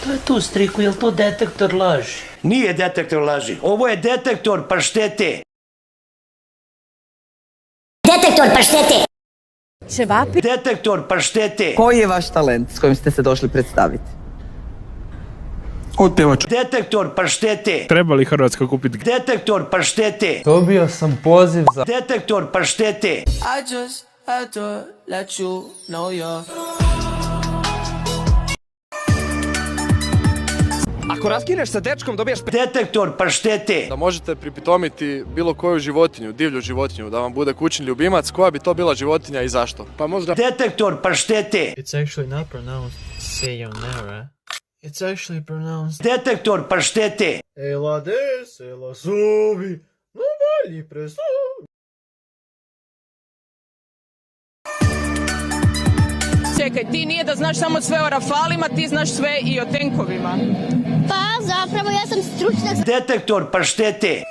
Što je tu, striku? Je li to detektor laži? Nije detektor laži. Ovo je detektor paštete. Detektor paštete. Ćevapi. Detektor paštete. Koji je vaš talent s kojim ste se došli predstaviti? Otpevač. Detektor paštete. Treba li Hrvatska kupiti? Detektor paštete. Dobio sam poziv za... Detektor paštete. I just had to let you know you're... Ako raskineš sa dečkom, dobijaš... Detektor paštete. Da možete pripitomiti bilo koju životinju, divlju životinju, da vam bude kućni ljubimac, koja bi to bila životinja i zašto? Pa možda... Detektor paštete. It's actually not pronounced sayonara. It's actually pronounced... Detektor paštete. Ela des, ela suvi, no vali presuvi. Čekaj, ti nije da znaš samo sve o rafalima, ti znaš sve i o tenkovima. Pa zapravo ja sam stručnjak. Detektor paštete.